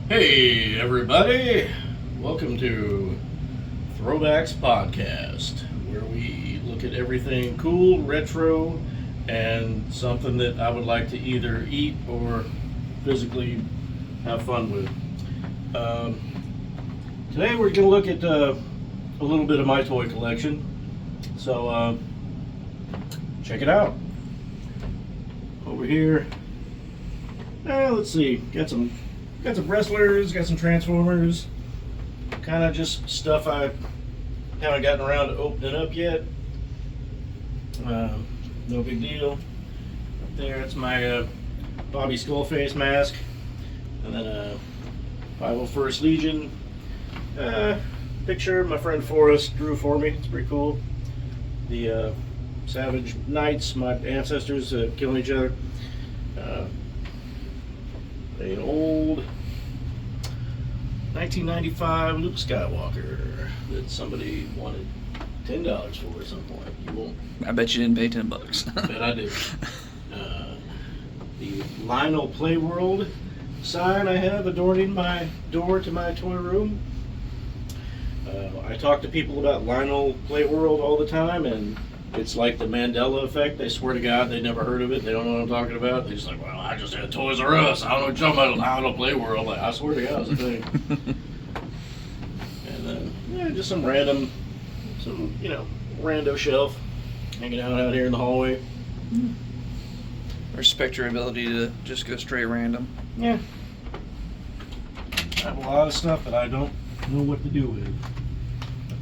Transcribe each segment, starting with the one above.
Hey everybody, welcome to Throwbacks Podcast, where we look at everything cool, retro, and something that I would like to either eat or physically have fun with. Today we're going to look at a little bit of my toy collection, so check it out. Over here, let's see, got some wrestlers, got some Transformers, kind of just stuff I haven't gotten around to opening up yet. No big deal. Up there, it's my Bobby Skullface mask, and then a 501st Legion picture my friend Forrest drew for me. It's pretty cool. The Savage Knights, my ancestors killing each other. An old 1995 Luke Skywalker that somebody wanted $10 for at some point. You won't. I bet you didn't pay $10. I bet I did. The Lionel Playworld sign I have adorning my door to my toy room. I talk to people about Lionel Playworld all the time, and it's like the Mandela effect. They swear to God they never heard of it. They don't know what I'm talking about. They're just like, well, I just had Toys R Us. I don't know what you're talking about. Lionel Playworld. Like, I swear to God, it's a thing. And then, just some rando shelf hanging out here in the hallway. Respect your ability to just go straight random. Yeah. I have a lot of stuff that I don't know what to do with.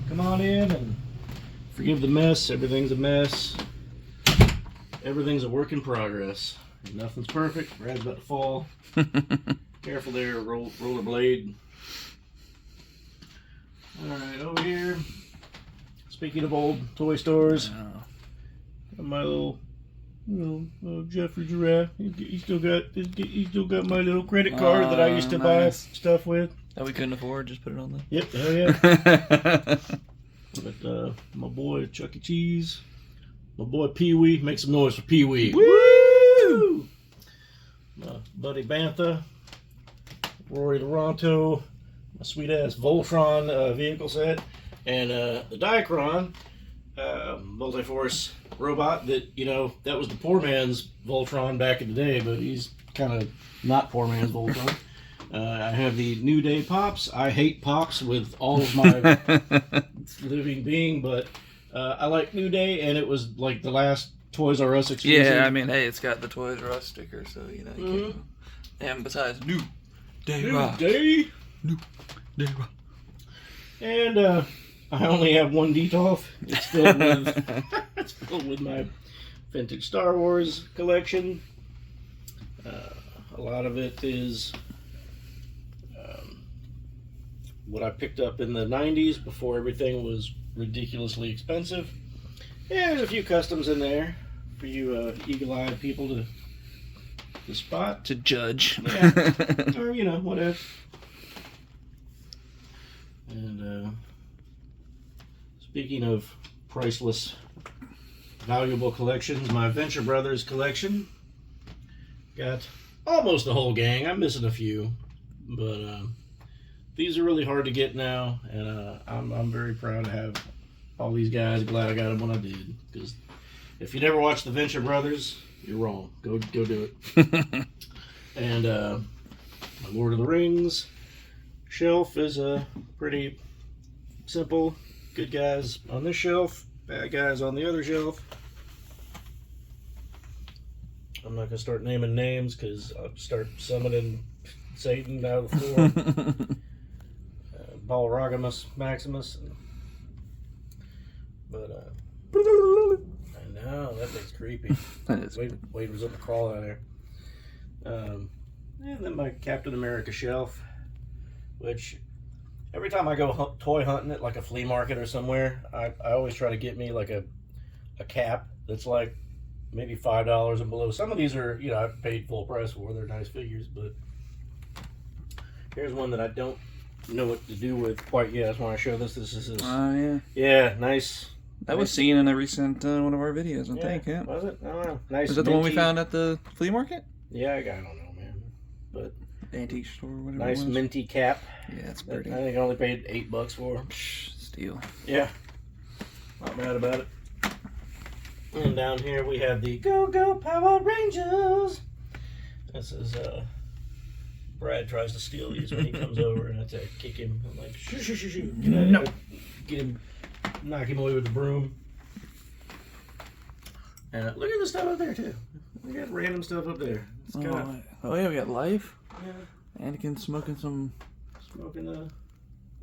Come on in and forgive the mess. Everything's a mess. Everything's a work in progress. Nothing's perfect. Brad's about to fall. Careful there, rollerblade. Alright, over here. Speaking of old toy stores, my little, Jeffrey Giraffe. He still got my little credit card that I used to buy stuff with. That we couldn't afford. Just put it on the. Yep. Oh yeah. But my boy Chuck E. Cheese, my boy Pee Wee, make some noise for Pee Wee. Woo! My buddy Bantha, Rory Toronto, my sweet ass Voltron vehicle set, and the Diacron multi-force robot that that was the poor man's Voltron back in the day, but he's kind of not poor man's Voltron. I have the New Day Pops. I hate Pops with all of my living being, but I like New Day, and it was like the last Toys R Us exclusive. Yeah, I mean, hey, it's got the Toys R Us sticker, so you can't. And besides, New Day Rock. New Day Rock. And I only have one Detolf. It's filled with my vintage Star Wars collection. A lot of it is what I picked up in the 90s before everything was ridiculously expensive. Yeah, there's a few customs in there for you eagle-eyed people to spot. To judge. Yeah. Or, whatever. And speaking of priceless, valuable collections, my Venture Brothers collection got almost the whole gang. I'm missing a few, but these are really hard to get now, and I'm very proud to have all these guys. Glad I got them when I did, because if you never watched the Venture Brothers, you're wrong. Go do it. And my Lord of the Rings shelf is pretty simple. Good guys on this shelf, bad guys on the other shelf. I'm not gonna start naming names because I'll start summoning Satan out of the floor. Balrogmus Maximus. But I know that thing's creepy. Wade was up to crawl out of there. And then my Captain America shelf, which every time I go toy hunting at like a flea market or somewhere, I always try to get me like a cap that's like maybe $5 and below. Some of these are, I've paid full price for. They're nice figures, but here's one that I don't know what to do with quite yet. I just want to show this. This is his. Oh, yeah. Yeah, nice. That was seen in a recent one of our videos, I think. Yeah. Was it? I don't know. Nice. Is that the one we found at the flea market? Yeah, I don't know, man. But antique store, whatever. Nice minty cap. Yeah, it's pretty. I think I only paid $8 for it. Steal. Yeah. Not mad about it. And down here we have the Go Go Power Rangers. This is Brad tries to steal these when he comes over, and I say kick him. I'm like, shoo, shoo, shoo, shoo. No. Get him, knock him away with the broom. And look at the stuff up there too. We got random stuff up there. It's kinda, yeah, we got Life. Yeah. Anakin smoking the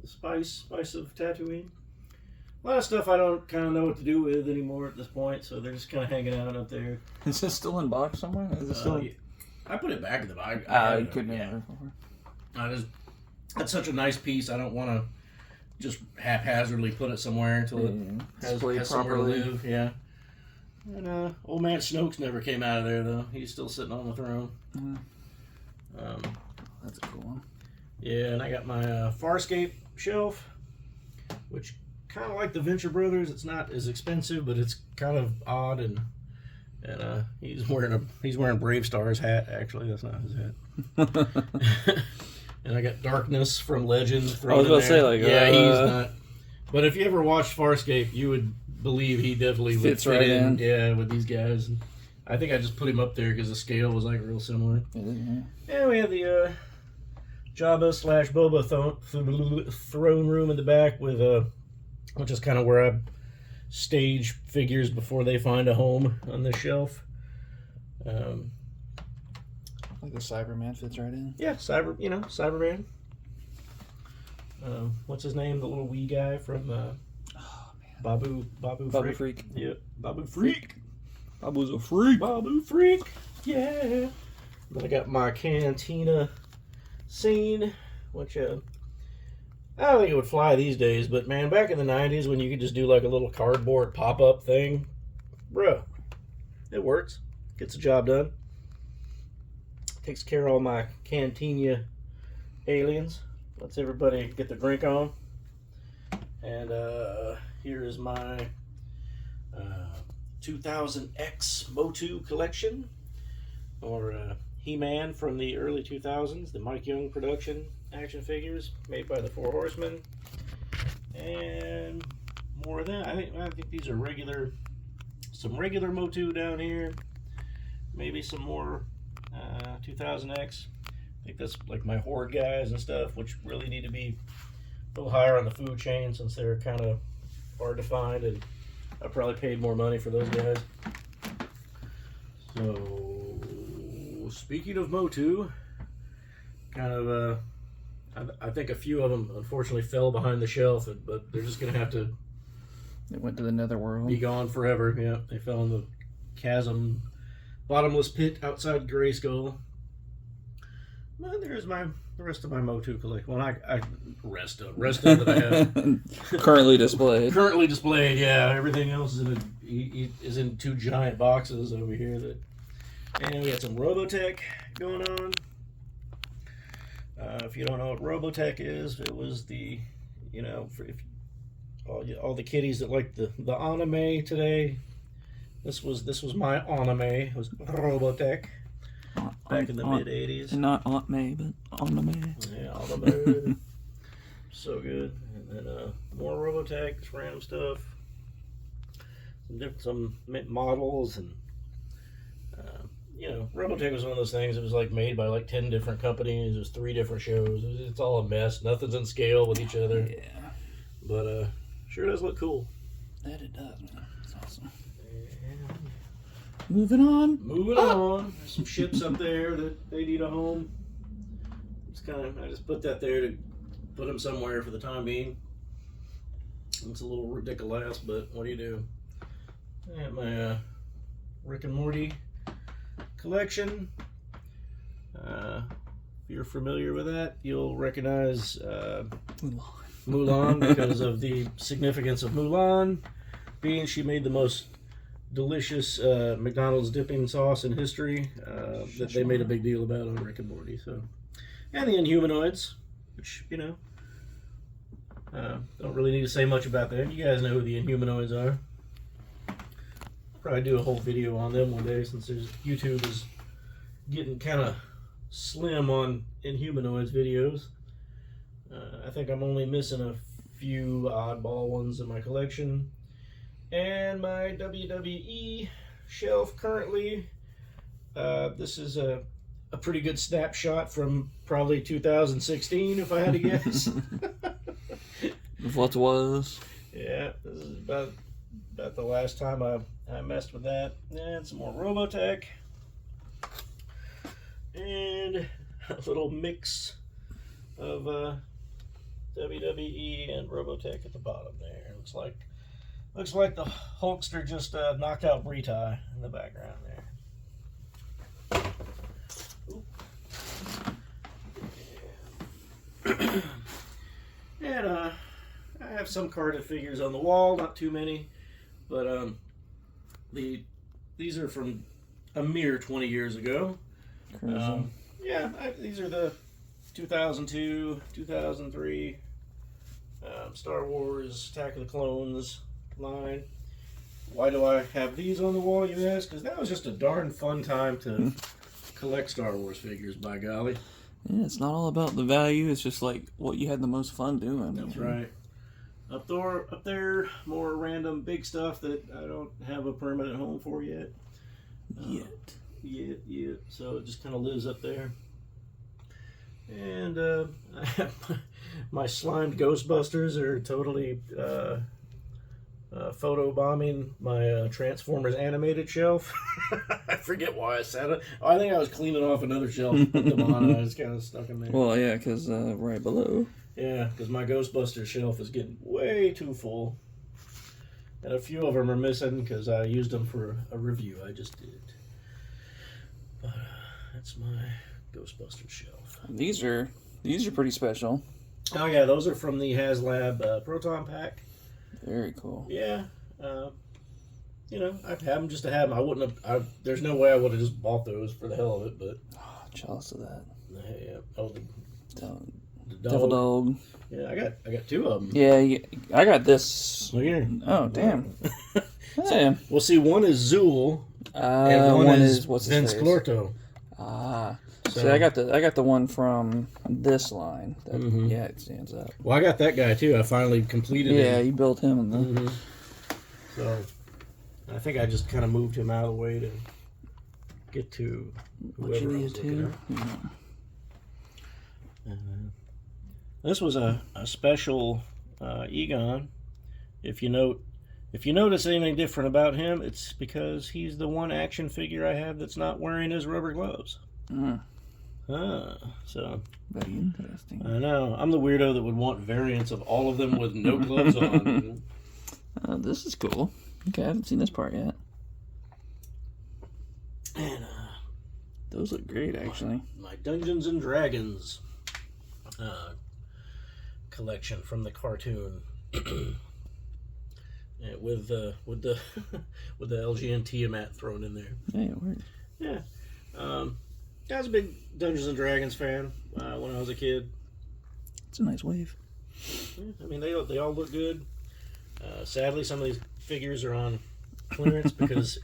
spice of Tatooine. A lot of stuff I don't kind of know what to do with anymore at this point, so they're just kind of hanging out up there. Is this still in box somewhere? Is it still? Yeah. I put it back in the box. You couldn't have it before. That's such a nice piece. I don't want to just haphazardly put it somewhere until it has somewhere to live. Yeah. And old man Snoke's never came out of there though. He's still sitting on the throne. That's a cool one. Yeah, and I got my Farscape shelf, which kind of like the Venture Brothers. It's not as expensive, but it's kind of odd, and he's wearing Brave Star's hat. Actually, that's not his hat. And I got Darkness from Legend. I was about to say, like, yeah, he's not. But if you ever watched Farscape, you would believe he definitely would fit right in. Yeah, with these guys. And I think I just put him up there because the scale was like real similar. And we have the Jabba / Boba throne room in the back with which is kind of where I stage figures before they find a home on this shelf. Like the Cyberman fits right in. Yeah, Cyberman. What's his name? The little wee guy from Babu Freak. Yep, Babu Freak. Babu's a freak. Babu Freak. Yeah. Then I got my Cantina scene, which I don't think it would fly these days, but man, back in the 90s when you could just do like a little cardboard pop-up thing, bruh, it works. Gets the job done. Takes care of all my Cantina aliens. Lets everybody get their drink on. And here is my 2000X Motu collection, or He-Man from the early 2000s, the Mike Young production action figures made by the Four Horsemen, and more of that. I think these are some regular Motu down here, maybe some more 2000X. I think that's like my Horde guys and stuff, which really need to be a little higher on the food chain since they're kind of hard to find, and I probably paid more money for those guys. So, speaking of Motu, kind of, I think a few of them unfortunately fell behind the shelf, but they're just going to have to... They went to the netherworld. Be gone forever, yeah. They fell in the chasm, bottomless pit outside Grayskull. Well, there's the rest of my Motu collection. Well, rest of that I have. Currently displayed. Currently displayed, yeah. Everything else is in two giant boxes over here. And we got some Robotech going on. If you don't know what Robotech is, it was the, if all the kiddies that like the anime today. This was my anime. It was Robotech. Back in the mid-'80s. Not Aunt May, but anime. Yeah, anime. So good. And then more Robotech, just random stuff. Some models, and Robotech was one of those things. It was like made by like 10 different companies. There's 3 different shows. It's all a mess. Nothing's in scale with each other. Yeah. But sure does look cool. That it does, man. It's awesome. Moving on. There's some ships up there that they need a home. I just put that there to put them somewhere for the time being. It's a little ridiculous, but what do you do? I have my Rick and Morty collection. If you're familiar with that, you'll recognize Mulan because of the significance of Mulan being she made the most delicious McDonald's dipping sauce in history that they made a big deal about on Rick and Morty. So, and the Inhumanoids, which don't really need to say much about them. You guys know who the Inhumanoids are. Probably do a whole video on them one day since YouTube is getting kind of slim on Inhumanoids videos. I think I'm only missing a few oddball ones in my collection. And my WWE shelf currently, this is a pretty good snapshot from probably 2016, if I had to guess. What was? Yeah, this is about the last time I messed with that. And some more Robotech. And a little mix of WWE and Robotech at the bottom there. Looks like the Hulkster just knocked out Brita in the background there. And I have some carded figures on the wall, not too many, but these are from a mere 20 years ago. Yeah, these are the 2002, 2003 Star Wars Attack of the Clones line. Why do I have these on the wall, you ask? Because that was just a darn fun time to collect Star Wars figures, by golly. Yeah, it's not all about the value. It's just like what you had the most fun doing. That's right. Up there, more random big stuff that I don't have a permanent home for yet. Yet. So it just kind of lives up there. And I have my slimed Ghostbusters are totally photo bombing my Transformers animated shelf. I forget why I said it. I think I was cleaning off another shelf and put them on. I was kind of stuck in there. Well, yeah, because right below. Yeah, because my Ghostbusters shelf is getting way too full. And a few of them are missing because I used them for a review I just did. But that's my Ghostbusters shelf. These are pretty special. Oh yeah, those are from the HasLab Proton Pack. Very cool. Yeah, you know, I've had them just to have them. I wouldn't have. There's no way I would have just bought those for the hell of it. But jealous of that. Yeah, oh, the Devil Dog. Yeah, I got two of them. Yeah, I got this. Look here. Oh damn. Damn. Well, see, one is Zool, and one is what's Vince Clorto. So see, I got the one from this line. That, Yeah, it stands up. Well, I got that guy too. I finally completed it. Yeah, you built him. So I think I just kind of moved him out of the way to get to what you needed to. This was a special Egon. If you notice anything different about him, it's because he's the one action figure I have that's not wearing his rubber gloves. So very interesting. I know. I'm the weirdo that would want variants of all of them with no gloves on. This is cool. Okay, I haven't seen this part yet. And those look great, actually. My Dungeons and Dragons collection from the cartoon. With the with the LG and Tiamat thrown in there. Yeah, it worked. Yeah. I was a big Dungeons and Dragons fan when I was a kid. It's a nice wave. Yeah, I mean, they all look good. Sadly, some of these figures are on clearance because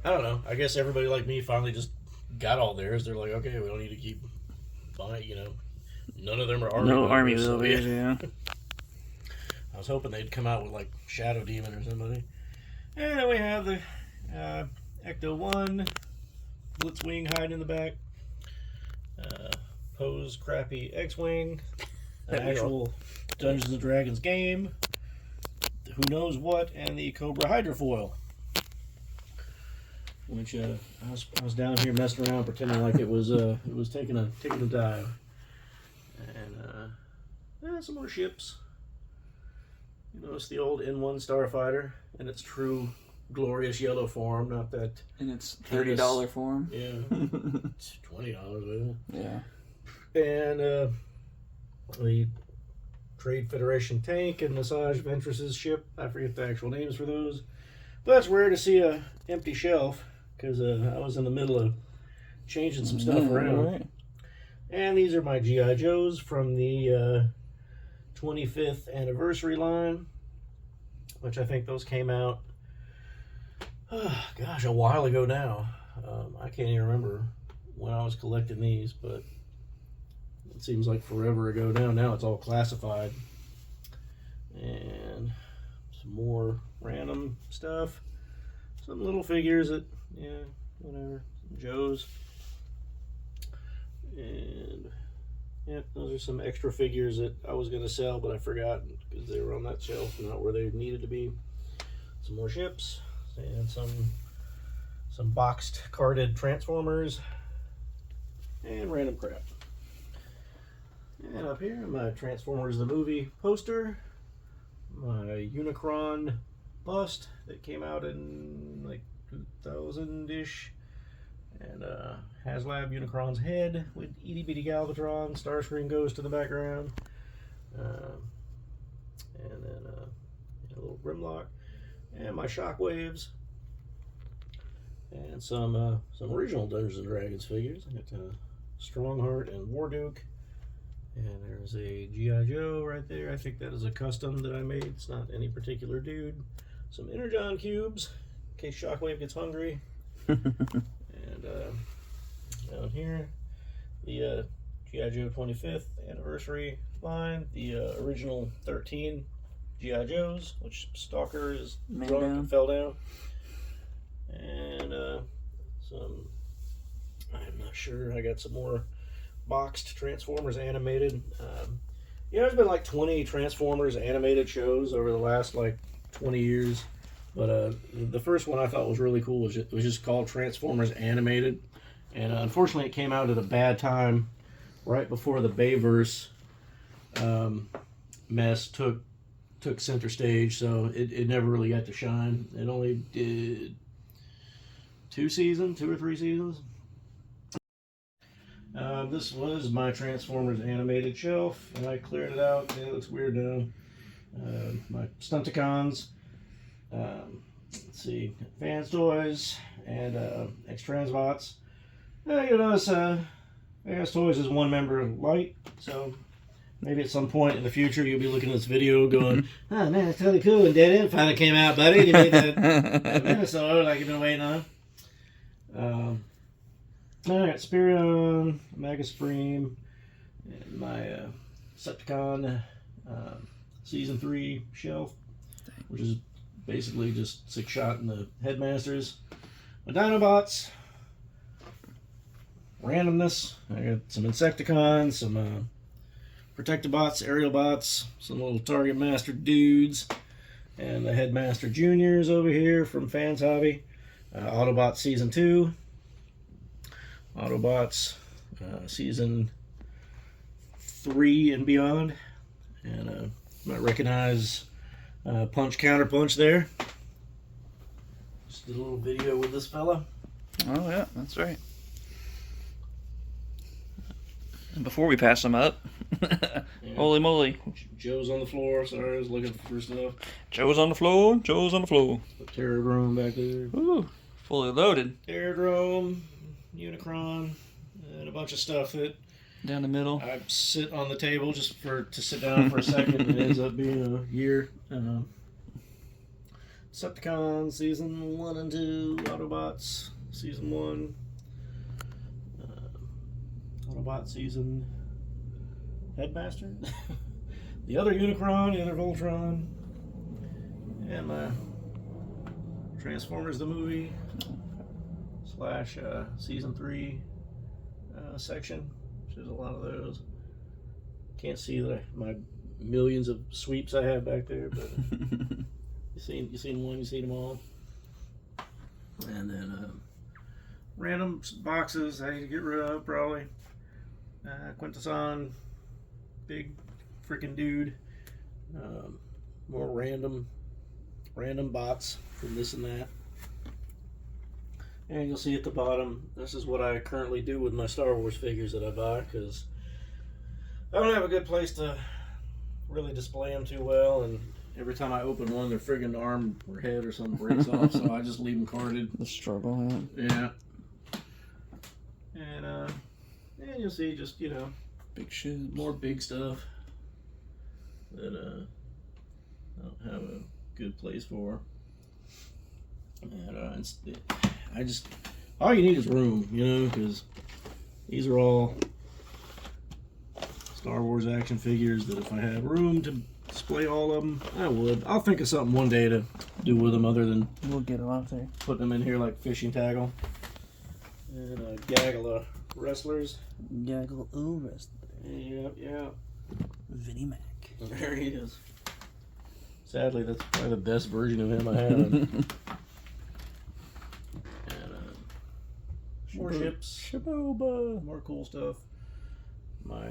I don't know. I guess everybody like me finally just got all theirs. They're like, okay, we don't need to keep buying. You know, none of them are army. No army so, movies, yeah. I was hoping they'd come out with like Shadow Demon or somebody. And then we have the Ecto 1, Blitzwing hiding in the back, Poe's crappy X-Wing, an actual Dungeons and Dragons game, who knows what, and the Cobra Hydrofoil. Which I was down here messing around pretending like it was taking a dive. And some more ships. You notice the old N1 Starfighter in its true glorious yellow form, not that in its $30 form. Yeah, it's $20 with it. Yeah. And the Trade Federation tank and Massage Ventress's ship. I forget the actual names for those, but that's rare to see a empty shelf because I was in the middle of changing some stuff around. Right. And these are my G.I. Joes from the 25th anniversary line, which I think those came out, a while ago now. I can't even remember when I was collecting these, but it seems like forever ago now. Now it's all classified. And some more random stuff. Some little figures that, yeah, whatever. Joe's. And, yeah, those are some extra figures that I was going to sell, but I forgot because they were on that shelf, not where they needed to be. Some more ships. And some boxed, carded Transformers. And random crap. And up here, my Transformers the movie poster. My Unicron bust that came out in like 2000-ish. And HasLab Unicron's head with itty bitty Galvatron. Starscream goes to the background. And then a little Grimlock. And my Shockwaves. And some original Dungeons and Dragons figures. I got Strongheart and Warduke. And there's a G.I. Joe right there. I think that is a custom that I made. It's not any particular dude. Some Energon cubes in case Shockwave gets hungry. And down here, the G.I. Joe 25th anniversary line. The original 13 G.I. Joes, which Stalker is drunk and fell down. And some, I'm not sure. I got some more boxed Transformers animated. There's been like 20 Transformers animated shows over the last like 20 years. But the first one I thought was really cool. It was just called Transformers Animated. And unfortunately it came out at a bad time, right before the Bayverse mess took center stage. So it never really got to shine. It only did 2 or 3 seasons. This was my Transformers animated shelf, and I cleared it out. It looks weird now. My Stunticons. Let's see, Fans Toys and X-Transbots. You'll notice Fans Toys is one member light, so maybe at some point in the future you'll be looking at this video going, oh man, it's really cool, and Dead End finally came out, buddy. You made that Minnesota like you've been waiting on. I got Spirion, Mega Supreme, and my Decepticon Season 3 shelf, which is basically just 6-shot in the Headmasters. My Dinobots, randomness. I got some Insecticons, some Protectobots, Aerial Bots, some little Target Master dudes, and the Headmaster Juniors over here from Fans Hobby. Autobots Season 2. Autobots Season 3 and beyond. And you might recognize Punch Counter Punch there. Just did a little video with this fella. Oh yeah, that's right. And before we pass them up, yeah. Holy moly. Joe's on the floor. Sorry, I was looking for stuff. Joe's on the floor. Joe's on the floor. The Terradrome back there. Ooh, fully loaded. Terradrome, Unicron, and a bunch of stuff that down the middle. I sit on the table just to sit down for a second, and it ends up being a year. Decepticon Season 1 and 2, Autobots Season 1, Autobot Season Headmaster, the other Unicron, the other Voltron, and my Transformers the movie / Season 3 section. There's a lot of those. Can't see my millions of sweeps I have back there, but you seen one, you seen them all. And then random boxes I need to get rid of probably. Quintesson, big freaking dude. More random bots from this and that. And you'll see at the bottom, this is what I currently do with my Star Wars figures that I buy, because I don't have a good place to really display them too well, and every time I open one, their friggin' arm or head or something breaks off, so I just leave them carded. The struggle, yeah. And you'll see just, big shit, more big stuff that I don't have a good place for. And all you need is room, you know, because these are all Star Wars action figures that if I had room to display all of them, I would. I'll think of something one day to do with them other than We'll get them out there. putting them in here like fishing tackle. And a gaggle of wrestlers. Gaggle of wrestlers. Yep. Vinnie Mac. There he is. Sadly, that's probably the best version of him I have. And more ships. Shaboba. More cool stuff. My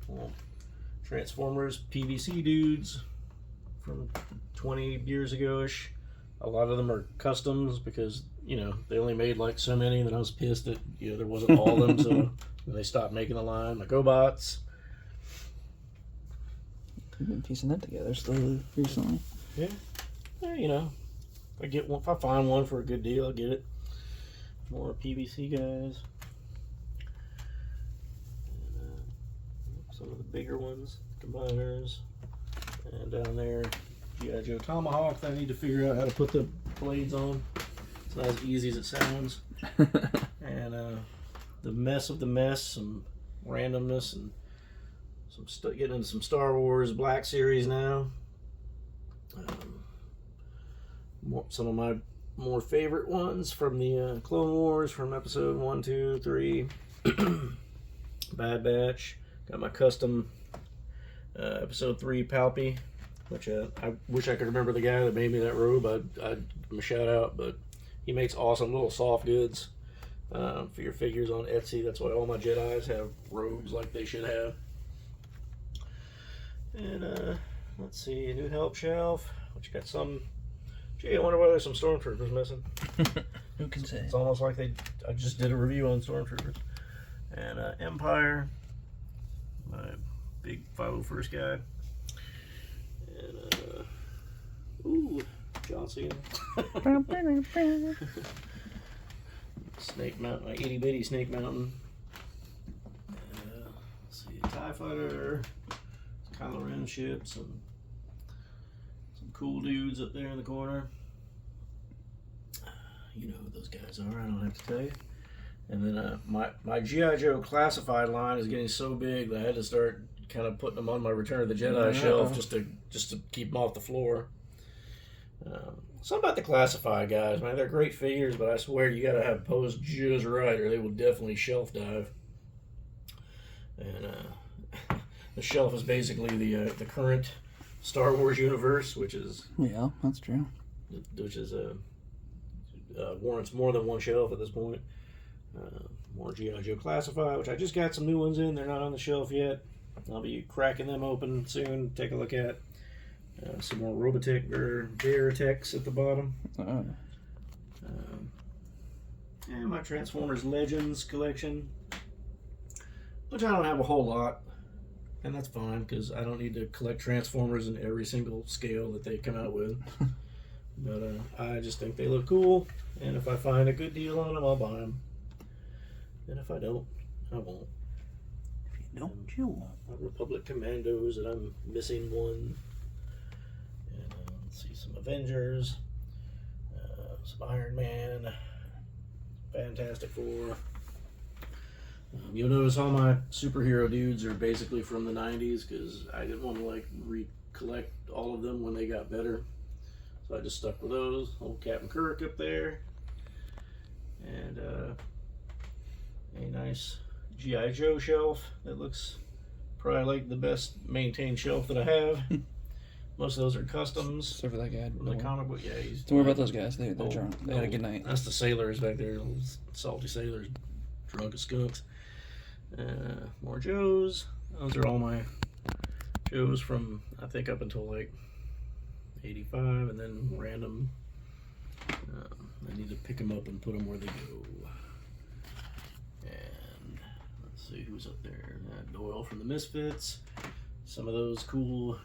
well, Transformers PVC dudes from 20 years ago-ish. A lot of them are customs because, you know, they only made like so many, and then I was pissed that, you know, there wasn't all of them, so they stopped making the line. My GoBots. We've been piecing that together slowly recently. Yeah, you know, if I find one for a good deal, I'll get it. More PVC guys. And, some of the bigger ones, combiners. And down there, G.I. Joe Tomahawk that I need to figure out how to put the blades on. It's not as easy as it sounds. And the mess of the mess, some randomness, and getting into some Star Wars Black Series now. Some of my more favorite ones from the Clone Wars from episode 1, 2, 3. Bad Batch. Got my custom episode 3 Palpy, which I wish I could remember the guy that made me that robe. I'd give him a shout out, but he makes awesome little soft goods for your figures on Etsy. That's why all my Jedis have robes like they should have. And let's see, a new help shelf, which got some. Gee, I wonder why there's some Stormtroopers missing. Who can say? It's almost like I just did a review on Stormtroopers. And Empire, my big 501st guy. And ooh, John Cena. Snake Mountain, my itty bitty Snake Mountain. And let's see, TIE Fighter. Kylo Ren ship, some cool dudes up there in the corner. You know who those guys are, I don't have to tell you. And then my G.I. Joe classified line is getting so big that I had to start kind of putting them on my Return of the Jedi shelf just to keep them off the floor. Something about the classified guys, man. They're great figures, but I swear you gotta have posed just right or they will definitely shelf dive. And the shelf is basically the current Star Wars universe, which is that's true. Which is warrants more than one shelf at this point. More G.I. Joe Classified, which I just got some new ones in. They're not on the shelf yet. I'll be cracking them open soon. Take a look at some more Robotech or Veritechs at the bottom. And my Transformers Legends collection, which I don't have a whole lot. And that's fine, because I don't need to collect Transformers in every single scale that they come out with. But I just think they look cool, and if I find a good deal on them, I'll buy them. And if I don't, I won't. If you don't, you won't. My Republic Commandos, and I'm missing one. And let's see, some Avengers, some Iron Man, Fantastic Four. You'll notice all my superhero dudes are basically from the 90s because I didn't want to like recollect all of them when they got better. So I just stuck with those. Old Captain Kirk up there. And a nice G.I. Joe shelf that looks probably like the best maintained shelf that I have. Most of those are customs. Except for that guy. From the comic book, yeah. Don't worry about those guys. They're drunk. They had a good night. That's the sailors back there. Those salty sailors. Drunk as skunks. More Joes. Those are all my Joes from, I think, up until like 85, and then random. I need to pick them up and put them where they go. And let's see who's up there. Doyle from the Misfits. Some of those cool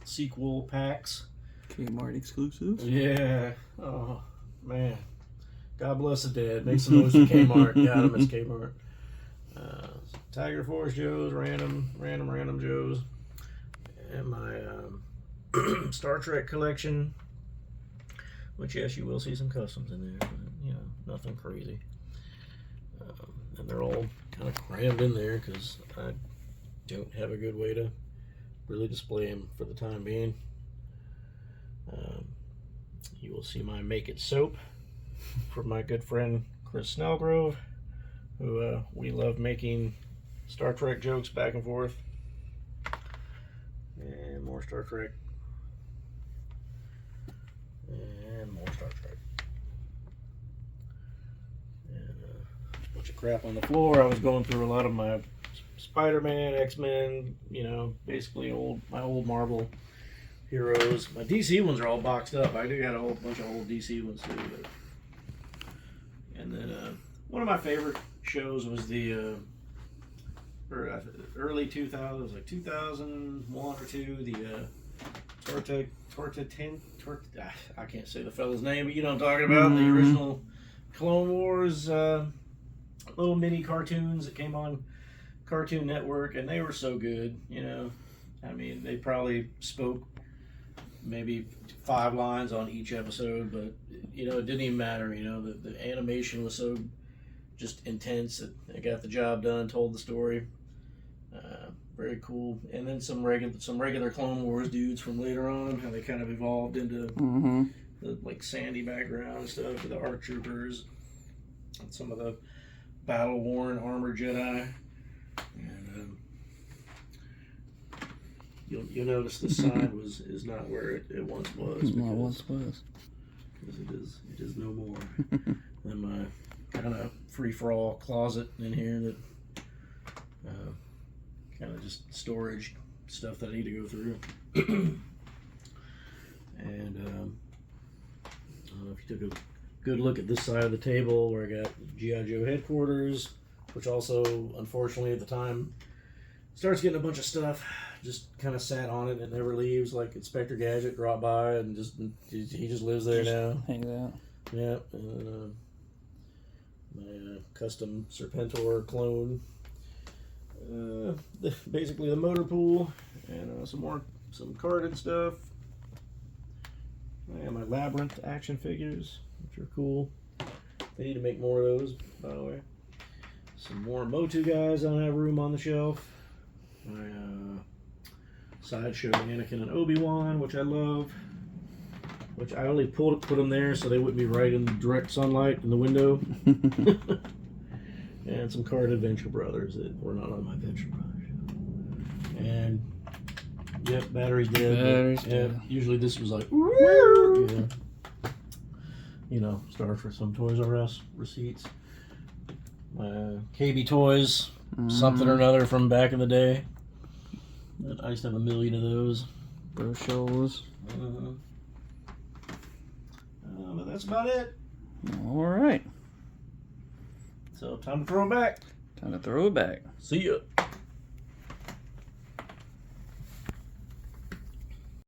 sequel packs. Kmart exclusive. Yeah. Oh man. God bless the dead. Make some noise for Kmart. Got them. It's Kmart. Tiger Force Joes, random Joes, and my Star Trek collection, Which, yes, you will see some customs in there, but, you know, nothing crazy. And they're all kind of crammed in there because I don't have a good way to really display them for the time being. You will see my Make It soap from my good friend Chris Snellgrove, who we love making Star Trek jokes back and forth. And more Star Trek. And more Star Trek. And a bunch of crap on the floor. I was going through a lot of my Spider-Man, X-Men, you know, basically my old Marvel heroes. My DC ones are all boxed up. I do got a whole bunch of old DC ones too. But... And then one of my favorite shows was the early 2000s, like 2001 or 2, the I can't say the fella's name, but you know what I'm talking about. The original Clone Wars little mini cartoons that came on Cartoon Network, and they were so good, you know. I mean, they probably spoke maybe 5 lines on each episode, but you know, it didn't even matter. You know, the animation was so just intense that it got the job done, told the story. Very cool. And then some regular Clone Wars dudes from later on, how they kind of evolved into the like sandy background and stuff, with the ARC troopers and some of the battle worn armored Jedi. And you'll notice the sign is not where it once was. Not once was. Because it is no more. And my kind of free for all closet in here that kind of just storage stuff that I need to go through. And I don't know if you took a good look at this side of the table where I got G.I. Joe headquarters, which also, unfortunately, at the time, starts getting a bunch of stuff just kind of sat on it and never leaves. Like Inspector Gadget dropped by and he just lives there now. Hangs out. Yeah, and my custom Serpentor clone. Basically the motor pool and some carded stuff. And my Labyrinth action figures, which are cool. They need to make more of those, by the way. Some more Motu guys. I don't have room on the shelf. My Sideshow Anakin and Obi-Wan, which I love. Which I only put them there so they wouldn't be right in direct sunlight in the window. And some carded Venture Brothers that were not on my Venture Brothers show. And yep, battery's dead. Yeah, usually this was like, yeah. You know, start for some Toys R Us receipts. KB Toys, something or another from back in the day. I used to have a million of those. Bro shows. But that's about it. All right. So time to throw it back. Time to throw it back. See ya.